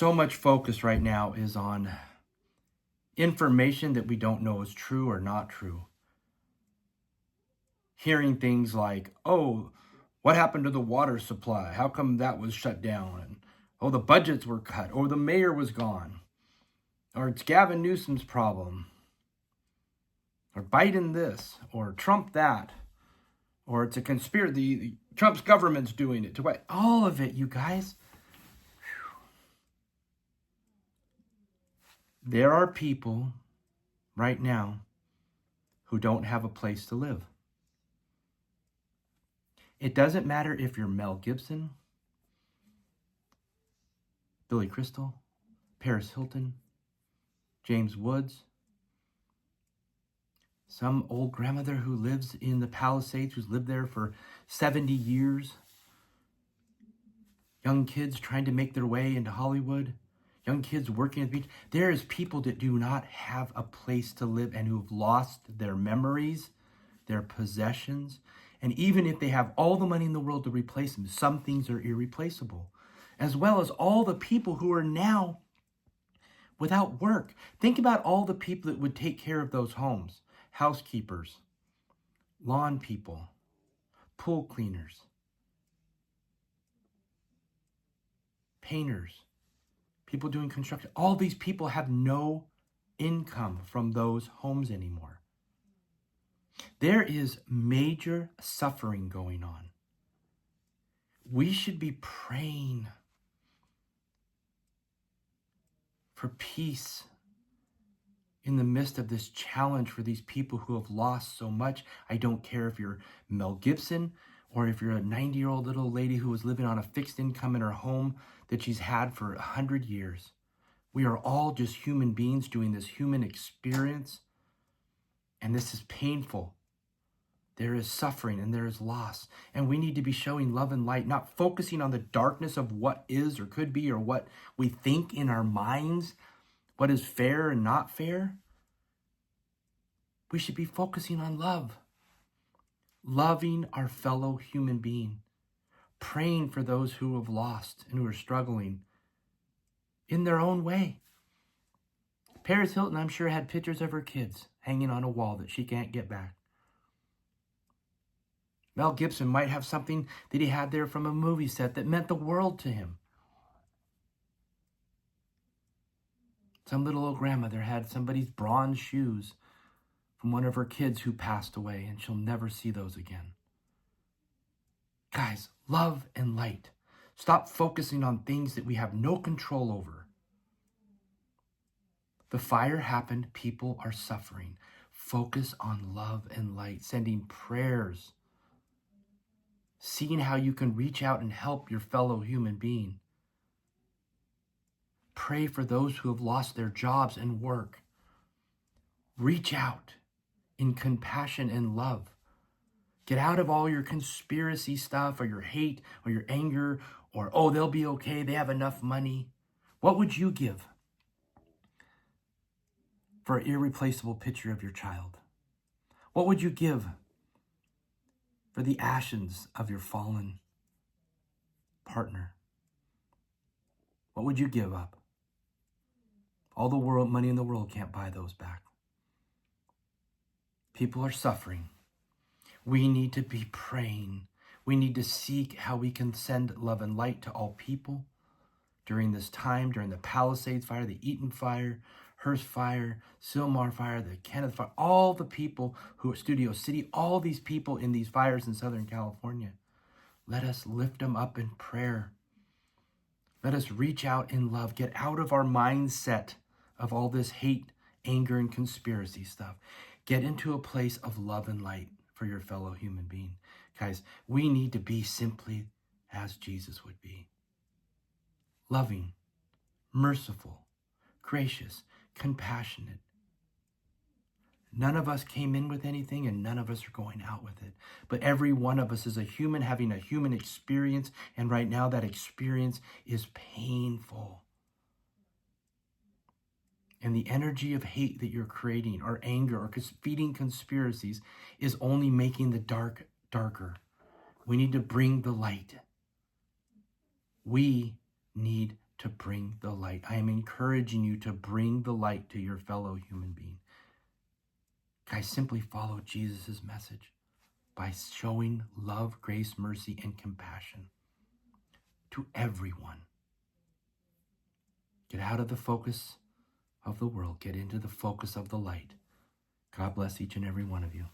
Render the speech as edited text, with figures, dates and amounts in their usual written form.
So much focus right now is on information that we don't know is true or not true. Hearing things like, oh, what happened to the water supply? How come that was shut down? And, oh, the budgets were cut, or the mayor was gone, or it's Gavin Newsom's problem, or Biden this, or Trump that, or it's a conspiracy. Trump's government's doing it to what? All of it, you guys. There are people right now who don't have a place to live. It doesn't matter if you're Mel Gibson, Billy Crystal, Paris Hilton, James Woods, some old grandmother who lives in the Palisades, who's lived there for 70 years, young kids trying to make their way into Hollywood, young kids working at the beach. There is people that do not have a place to live and who've lost their memories, their possessions. And even if they have all the money in the world to replace them, some things are irreplaceable. As well as all the people who are now without work. Think about all the people that would take care of those homes. Housekeepers, lawn people, pool cleaners, painters, people doing construction. All these people have no income from those homes anymore. There is major suffering going on. We should be praying for peace in the midst of this challenge for these people who have lost so much. I don't care if you're Mel Gibson or if you're a 90-year-old little lady who was living on a fixed income in her home that she's had for 100 years. We are all just human beings doing this human experience, and this is painful. There is suffering and there is loss, and we need to be showing love and light, not focusing on the darkness of what is or could be or what we think in our minds, what is fair and not fair. We should be focusing on love, loving our fellow human being, praying for those who have lost and who are struggling in their own way. Paris Hilton, I'm sure, had pictures of her kids hanging on a wall that she can't get back. Mel Gibson might have something that he had there from a movie set that meant the world to him. Some little old grandmother had somebody's bronze shoes from one of her kids who passed away, and she'll never see those again. Guys, love and light. Stop focusing on things that we have no control over. The fire happened. People are suffering. Focus on love and light, sending prayers, seeing how you can reach out and help your fellow human being. Pray for those who have lost their jobs and work. Reach out in compassion and love. Get out of all your conspiracy stuff or your hate or your anger or, oh, they'll be okay, they have enough money. What would you give for an irreplaceable picture of your child? What would you give for the ashes of your fallen partner? What would you give up? All the money in the world can't buy those back. People are suffering. We need to be praying. We need to seek how we can send love and light to all people during this time, during the Palisades fire, the Eaton fire, Hearst fire, Sylmar fire, the Kenneth fire, all the people who are Studio City, all these people in these fires in Southern California. Let us lift them up in prayer. Let us reach out in love. Get out of our mindset of all this hate, anger, and conspiracy stuff. Get into a place of love and light for your fellow human being. Guys, we need to be simply as Jesus would be. Loving, merciful, gracious, compassionate. None of us came in with anything and none of us are going out with it. But every one of us is a human having a human experience. And right now that experience is painful. And the energy of hate that you're creating or anger or feeding conspiracies is only making the dark darker. We need to bring the light. We need to bring the light. I am encouraging you to bring the light to your fellow human being. Guys, simply follow Jesus' message by showing love, grace, mercy, and compassion to everyone. Get out of the focus of the world. Get into the focus of the light. God bless each and every one of you.